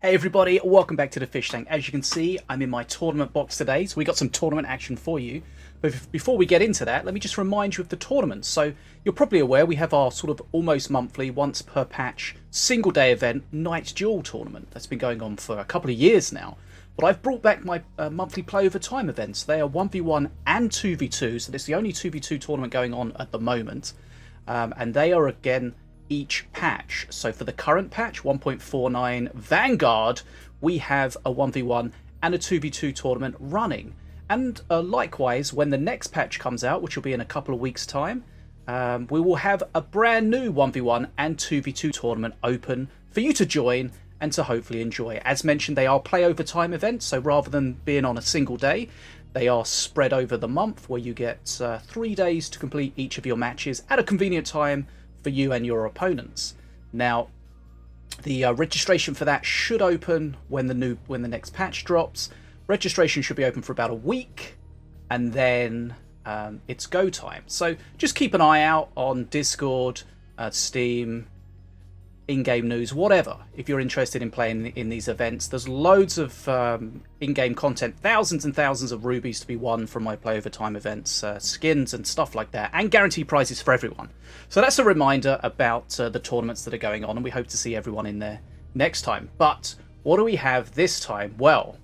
Hey everybody, welcome back to the Fish Tank. As you can see, I'm in my tournament box today, so we got some tournament action for you. But before we get into that, let me just remind you of the tournaments. So you're probably aware we have our sort of almost monthly, once per patch, single day event, Night Duel tournament. That's been going on for a couple of years now. But I've brought back my monthly play over time events. They are 1v1 and 2v2, so this is the only 2v2 tournament going on at the moment. And they are again each patch. So for the current patch 1.49 Vanguard, we have a 1v1 and a 2v2 tournament running. And likewise, when the next patch comes out, which will be in a couple of weeks time, we will have a brand new 1v1 and 2v2 tournament open for you to join and to hopefully enjoy. As mentioned, they are play over time events, so rather than being on a single day, they are spread over the month, where you get 3 days to complete each of your matches at a convenient time for you and your opponents. Now, the registration for that should open when the next patch drops. Registration should be open for about a week, and then it's go time. So just keep an eye out on Discord, Steam, in-game news, whatever, if you're interested in playing in these events. There's loads of in-game content, thousands and thousands of rubies to be won from my play over time events, skins and stuff like that, and guaranteed prizes for everyone. So that's a reminder about the tournaments that are going on, and we hope to see everyone in there next time. But what do we have this time? Well,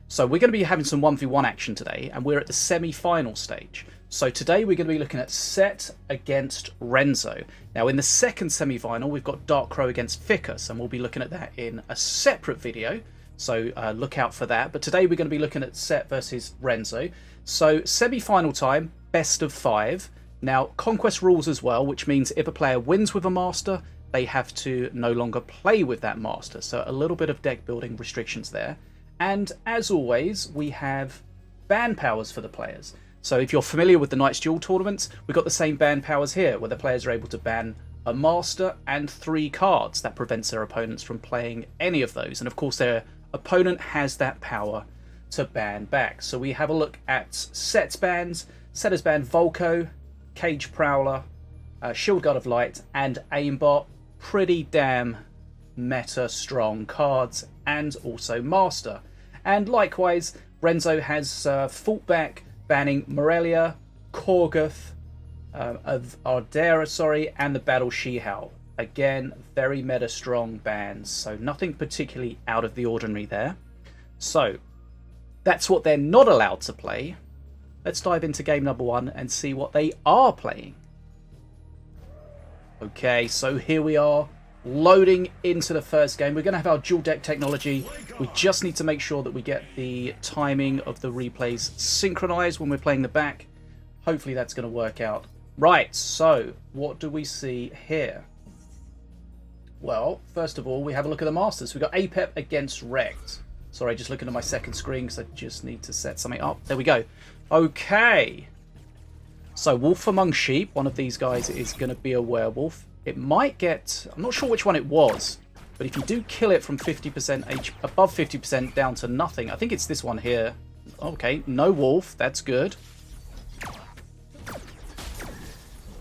so we're going to be having some 1v1 action today, and we're at the semi-final stage. So today we're going to be looking at Set against Renzo. Now in the second semi-final we've got DarkCrow against Ficus, and we'll be looking at that in a separate video, so look out for that. But today we're going to be looking at Set versus Renzo. So semi-final time, best of 5. Now conquest rules as well, which means if a player wins with a master, they have to no longer play with that master. So a little bit of deck building restrictions there. And as always, we have ban powers for the players. So if you're familiar with the Night's Duel tournaments, we've got the same ban powers here, where the players are able to ban a master and 3 cards. That prevents their opponents from playing any of those. And of course their opponent has that power to ban back. So we have a look at Set's bans. Set has banned Volko, Cage Prowler, Shield Guard of Light, and Aimbot. Pretty damn meta strong cards, and also Master. And likewise, Renzo has fought back, banning Morelia, Korgoth, of Ardera, and the Battle She-Howl. Again, very meta strong bans, so nothing particularly out of the ordinary there. So that's what they're not allowed to play. Let's dive into game number 1 and see what they are playing. Okay, so here we are, loading into the first game. We're going to have our dual deck technology. We just need to make sure that we get the timing of the replays synchronized when we're playing the back. Hopefully that's going to work out. Right, so what do we see here? Well, first of all, we have a look at the Masters. We've got Apep against Rect. Sorry, just looking at my second screen because I just need to set something up. There we go. Okay. So Wolf Among Sheep, one of these guys is going to be a werewolf. It might get, I'm not sure which one it was, but if you do kill it from 50% above 50% down to nothing, I think it's this one here. Okay, no wolf, that's good.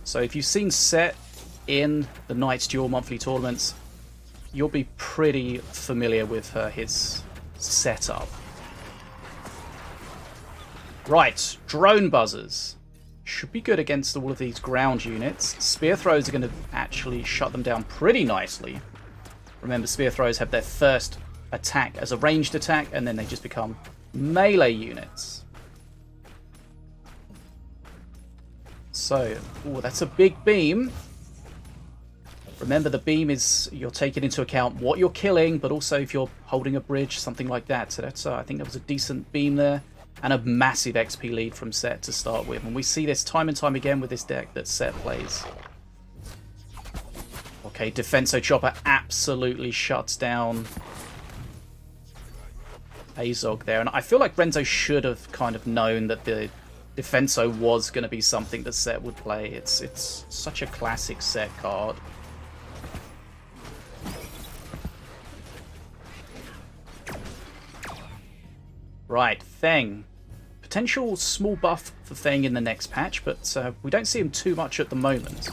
So if you've seen Set in the Night's Duel monthly tournaments, you'll be pretty familiar with his setup. Right, drone buzzers. Should be good against all of these ground units. Spear throws are going to actually shut them down pretty nicely. Remember, spear throws have their first attack as a ranged attack, and then they just become melee units. So, ooh, that's a big beam. Remember, the beam is, you're taking into account what you're killing, but also if you're holding a bridge, something like that. So that's, I think that was a decent beam there. And a massive XP lead from Set to start with. And we see this time and time again with this deck that Set plays. Okay, Defenso Chopper absolutely shuts down Azog there. And I feel like Renzo should have kind of known that the Defenso was going to be something that Set would play. It's such a classic Set card. Right, Feng. Potential small buff for Feng in the next patch, but we don't see him too much at the moment.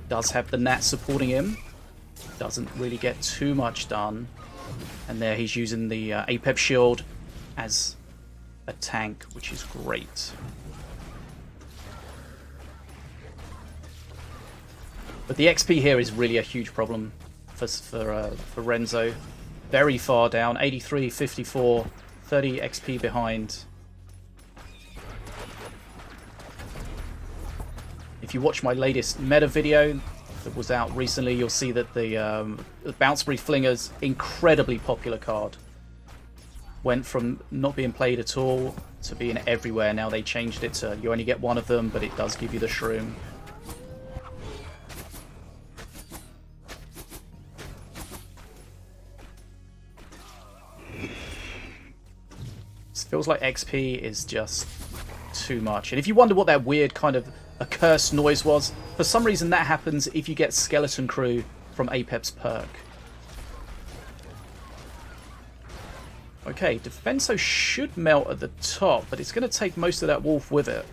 Does have the Nat supporting him. Doesn't really get too much done. And there he's using the Apep shield as a tank, which is great. But the XP here is really a huge problem for Renzo. Very far down, 83, 54, 30 XP behind. If you watch my latest meta video that was out recently, you'll see that the Bounceberry Flinger's incredibly popular card went from not being played at all to being everywhere. Now they changed it to you only get one of them, but it does give you the shroom. It feels like XP is just too much. And if you wonder what that weird kind of accursed noise was, for some reason that happens if you get Skeleton Crew from Apep's perk. Okay, Defenso should melt at the top, but it's going to take most of that wolf with it.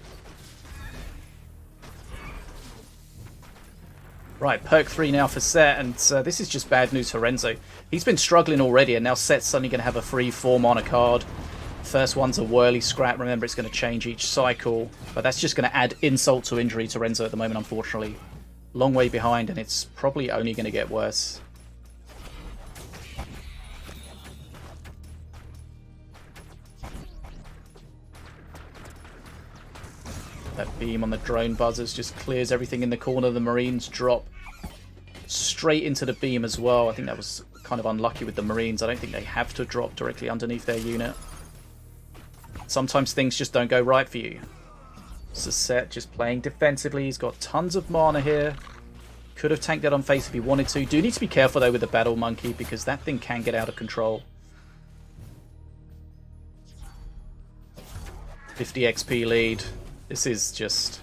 Right, perk 3 now for Set, and this is just bad news for Renzo. He's been struggling already, and now Set's suddenly going to have a free 4-mana card. First one's a whirly scrap. Remember, it's going to change each cycle, but that's just going to add insult to injury to Renzo at the moment, unfortunately. Long way behind, and it's probably only going to get worse. That beam on the drone buzzers just clears everything in the corner. The Marines drop straight into the beam as well. I think that was kind of unlucky with the Marines. I don't think they have to drop directly underneath their unit. Sometimes things just don't go right for you. So Set just playing defensively. He's got tons of mana here. Could have tanked that on face if he wanted to. Do need to be careful though with the Battle Monkey because that thing can get out of control. 50 XP lead. This is just...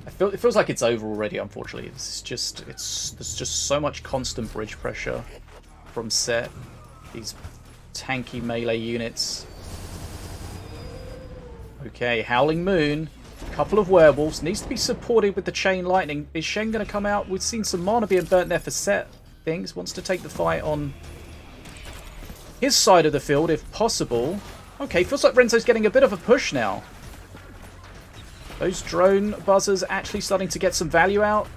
it feels like it's over already, unfortunately. There's just so much constant bridge pressure from Set. These tanky melee units. Okay, Howling Moon. Couple of werewolves. Needs to be supported with the Chain Lightning. Is Shen going to come out? We've seen some mana being burnt there for Set things. Wants to take the fight on his side of the field if possible. Okay, feels like Renzo's getting a bit of a push now. Those drone buzzers actually starting to get some value out.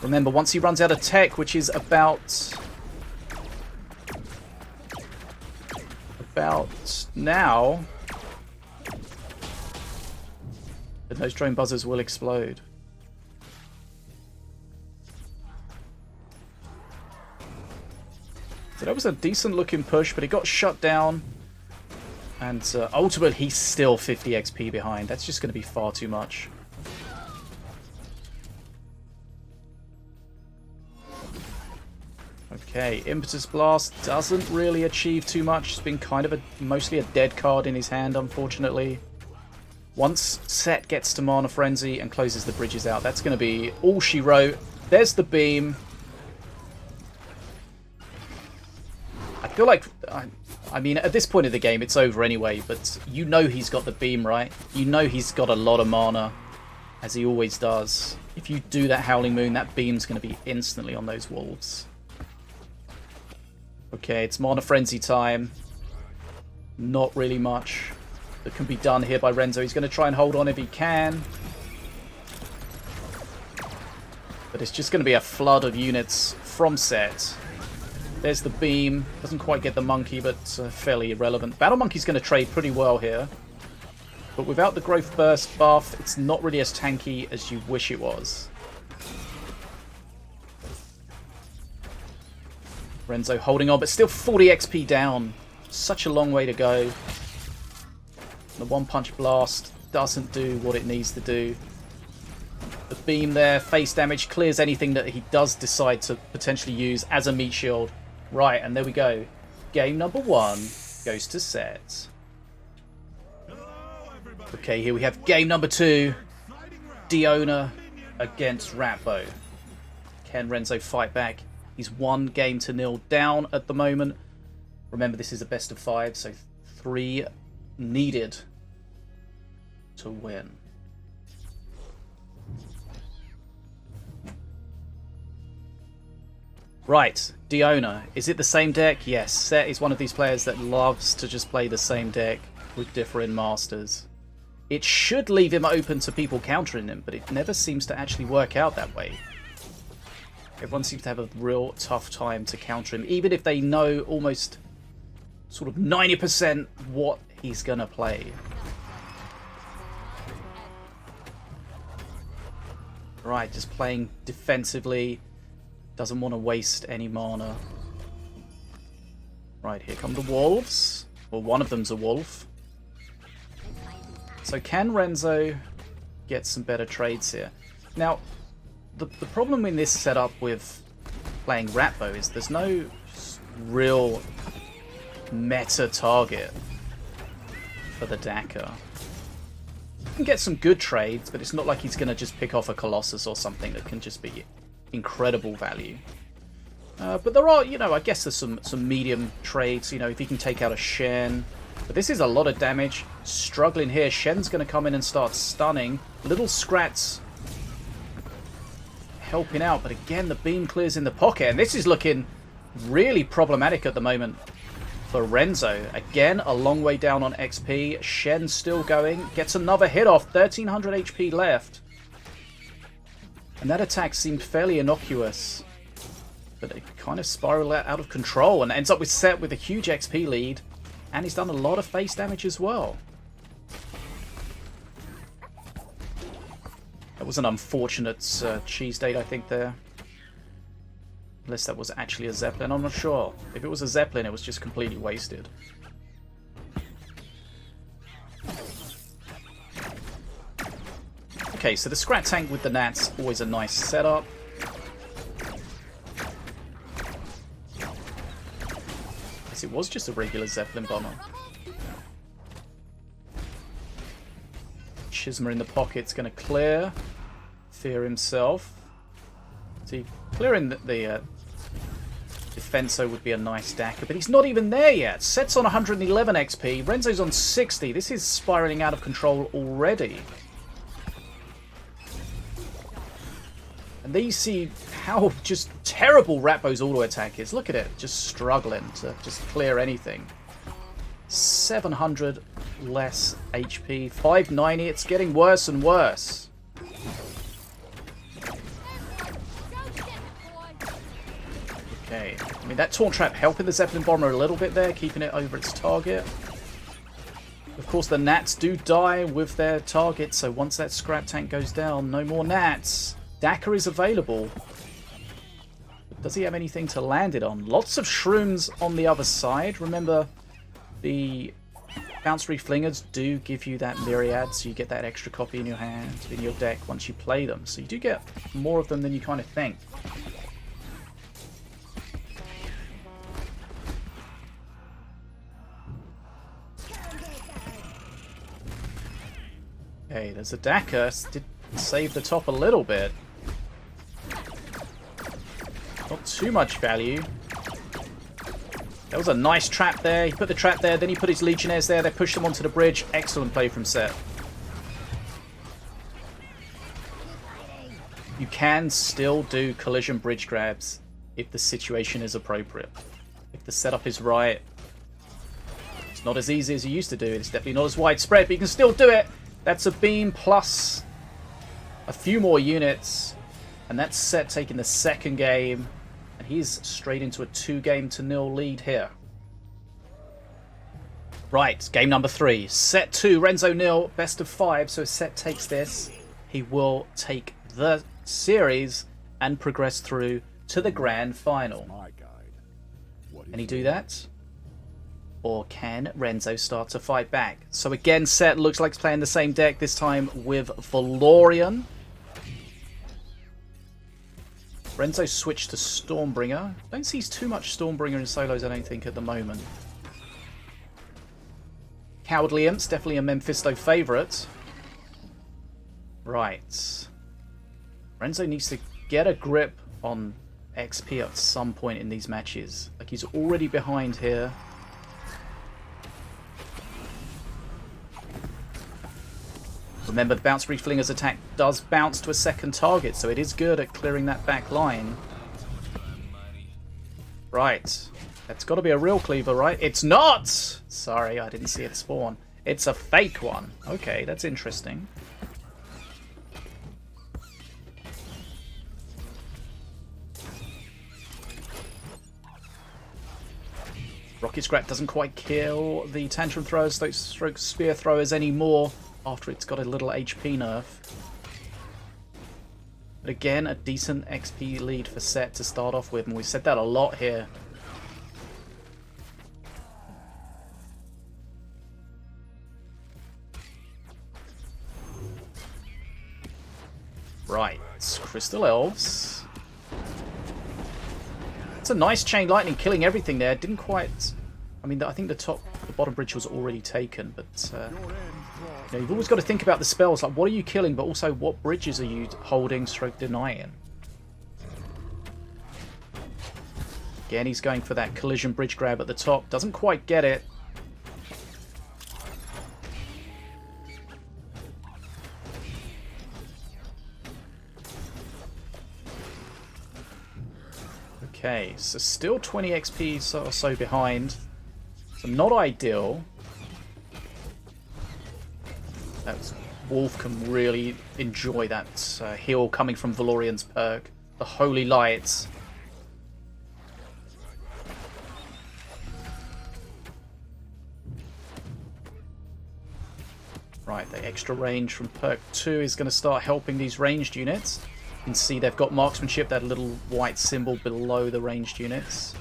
Remember, once he runs out of tech, which is about now, then those drone buzzers will explode. So that was a decent looking push, but it got shut down. And ultimately, he's still 50 XP behind. That's just going to be far too much. Okay, Impetus Blast doesn't really achieve too much. It's been kind of mostly a dead card in his hand, unfortunately. Once Set gets to Mana Frenzy and closes the bridges out, that's going to be all she wrote. There's the beam. I feel like... I mean, at this point of the game, it's over anyway, but you know he's got the beam, right? You know he's got a lot of mana, as he always does. If you do that Howling Moon, that beam's going to be instantly on those wolves. Okay, it's Mana Frenzy time. Not really much that can be done here by Renzo. He's going to try and hold on if he can. But it's just going to be a flood of units from Set. There's the beam. Doesn't quite get the monkey, but fairly irrelevant. Battle Monkey's going to trade pretty well here. But without the growth burst buff, it's not really as tanky as you wish it was. Renzo holding on, but still 40 XP down. Such a long way to go. The one-punch blast doesn't do what it needs to do. The beam there, face damage, clears anything that he does decide to potentially use as a meat shield. Right, and there we go. Game number 1 goes to Set. Okay, here we have game number 2. Diona against Ratbo. Can Renzo fight back? He's 1-0 down at the moment. Remember, this is a best of 5, so 3 needed to win. Right, Diona. Is it the same deck? Yes. Set is one of these players that loves to just play the same deck with different masters. It should leave him open to people countering him, but it never seems to actually work out that way. Everyone seems to have a real tough time to counter him, even if they know almost sort of 90% what he's going to play. Right, just playing defensively. Doesn't want to waste any mana. Right, here come the wolves. Well, one of them's a wolf. So can Renzo get some better trades here? Now, the problem in this setup with playing Ratbo is there's no real meta target for the Daka. You can get some good trades, but it's not like he's going to just pick off a Colossus or something that can just be incredible value. But there are, you know, I guess there's some medium trades, you know, if he can take out a Shen. But this is a lot of damage. Struggling here. Shen's going to come in and start stunning. Little Scrats helping out, but again, the beam clears in the pocket, and this is looking really problematic at the moment for Renzo. Again, a long way down on XP. Shen still going. Gets another hit off. 1300 HP left. And that attack seemed fairly innocuous, but it kind of spiraled out of control and ends up with Set with a huge XP lead, and he's done a lot of face damage as well. That was an unfortunate cheese date, I think, there. Unless that was actually a Zeppelin, I'm not sure. If it was a Zeppelin, it was just completely wasted. Okay, so the Scrat Tank with the Nats, always a nice setup. I guess it was just a regular Zeppelin bomber. Chisma in the pocket's going to clear. Fear himself. See, clearing the Defenso would be a nice Daka, but he's not even there yet. Set's on 111 XP. Renzo's on 60. This is spiraling out of control already. And there you see how just terrible Ratbo's auto attack is. Look at it, just struggling to just clear anything. 700 less HP, 590. It's getting worse and worse. Okay, I mean that Taunt Trap helping the Zeppelin Bomber a little bit there, keeping it over its target. Of course, the Nats do die with their target, so once that Scrap Tank goes down, no more Nats. Daka is available. But does he have anything to land it on? Lots of Shrooms on the other side. Remember, the Bounce Reflingers do give you that Myriad, so you get that extra copy in your hand, in your deck, once you play them. So you do get more of them than you kind of think. Okay, there's a Daka. Did save the top a little bit. Not too much value. That was a nice trap there. He put the trap there, then he put his Legionnaires there. They pushed them onto the bridge. Excellent play from Set. You can still do collision bridge grabs if the situation is appropriate. If the setup is right. It's not as easy as you used to do. It's definitely not as widespread, but you can still do it. That's a beam plus a few more units. And that's Set taking the second game. And he's straight into a 2-0 lead here. Right, game number 3. Set 2, Renzo 0, best of 5. So if Set takes this, he will take the series and progress through to the grand final. Can he do that? Or can Renzo start to fight back? So again, Set looks like he's playing the same deck, this time with Valorian. Renzo switched to Stormbringer. Don't see too much Stormbringer in solos, I don't think, at the moment. Cowardly Imp's definitely a Mephisto favourite. Right. Renzo needs to get a grip on XP at some point in these matches. Like, he's already behind here. Remember, the Bounce Reflinger's attack does bounce to a second target, so it is good at clearing that back line. Right. That's got to be a real cleaver, right? It's not! Sorry, I didn't see it spawn. It's a fake one. Okay, that's interesting. Rocket Scrap doesn't quite kill the Tantrum Throwers, stroke Spear Throwers anymore after it's got a little HP nerf. But again, a decent XP lead for Set to start off with, and we've said that a lot here. Right, it's Crystal Elves. It's a nice Chain Lightning killing everything there. Didn't quite... I mean, I think the bottom bridge was already taken, but you know, you've always got to think about the spells. Like, what are you killing, but also what bridges are you holding, stroke denying? Again, he's going for that collision bridge grab at the top. Doesn't quite get it. Okay, so still 20 XP or so behind. So not ideal. Wolf can really enjoy that heal coming from Valorian's perk. The Holy Light. Right, the extra range from perk 2 is going to start helping these ranged units. You can see they've got marksmanship, that little white symbol below the ranged units.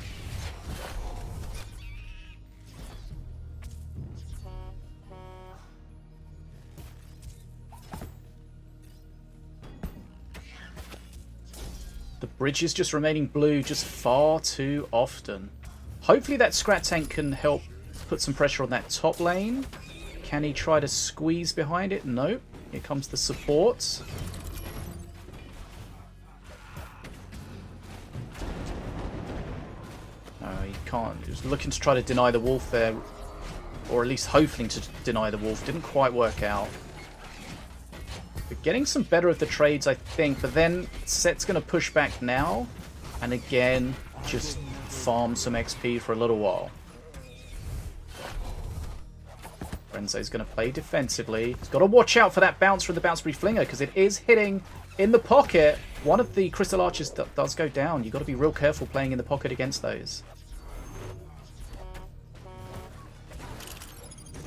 The bridge is just remaining blue just far too often. Hopefully that Scrat Tank can help put some pressure on that top lane. Can he try to squeeze behind it? Nope. Here comes the support. He can't. He was looking to try to deny the wolf there, or at least hoping to deny the wolf. Didn't quite work out. We're getting some better of the trades, I think, but then Set's going to push back now, and again, just farm some XP for a little while. Renzo's going to play defensively. He's got to watch out for that bounce from the Bounce Breed Flinger, because it is hitting in the pocket. One of the Crystal Archers does go down. You've got to be real careful playing in the pocket against those.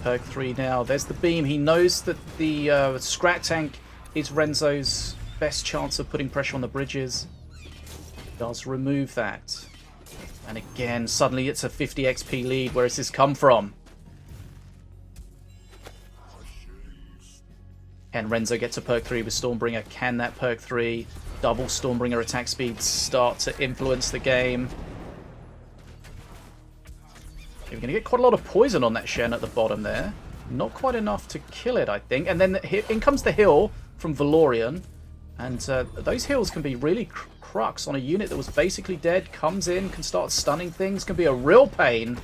Perk 3 now. There's the beam. He knows that the Scrat Tank is Renzo's best chance of putting pressure on the bridges. Does remove that. And again, suddenly it's a 50 XP lead. Where has this come from? And Renzo gets a perk 3 with Stormbringer. Can that perk 3 double Stormbringer attack speed start to influence the game? You're going to get quite a lot of poison on that Shen at the bottom there. Not quite enough to kill it, I think. And then in comes the heal from Valorian. And those heals can be really crux on a unit that was basically dead. Comes in, can start stunning things. Can be a real pain.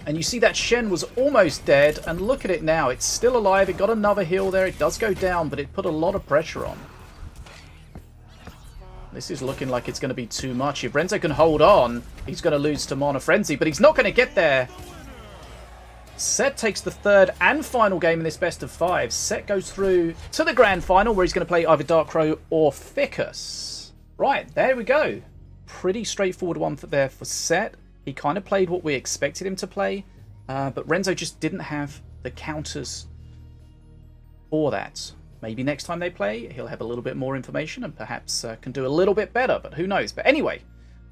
And you see that Shen was almost dead. And look at it now. It's still alive. It got another heal there. It does go down, but it put a lot of pressure on. This is looking like it's going to be too much. If Renzo can hold on, he's going to lose to Mana Frenzy, but he's not going to get there. Set takes the third and final game in this best of 5. Set goes through to the grand final, where he's going to play either DarkCrow or Ficus. Right, there we go. Pretty straightforward one there for Set. He kind of played what we expected him to play, but Renzo just didn't have the counters for that. Maybe next time they play, he'll have a little bit more information and perhaps can do a little bit better, but who knows. But anyway,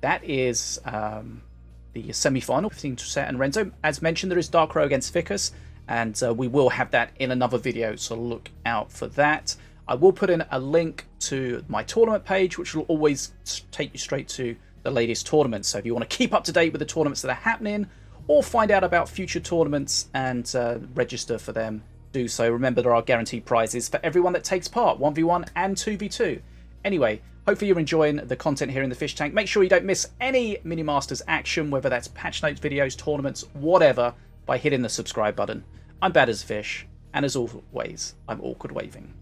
that is the semi-final between Set and Renzo. As mentioned, there is DarkCrow against Ficus, and we will have that in another video, so look out for that. I will put in a link to my tournament page, which will always take you straight to the latest tournaments. So if you want to keep up to date with the tournaments that are happening, or find out about future tournaments and register for them, do so. Remember, there are guaranteed prizes for everyone that takes part, 1v1 and 2v2. Anyway, hopefully you're enjoying the content here in the Fish Tank. Make sure you don't miss any Minion Masters action, whether that's patch notes, videos, tournaments, whatever, by hitting the subscribe button. I'm Bad as a Fish, and as always, I'm awkward waving.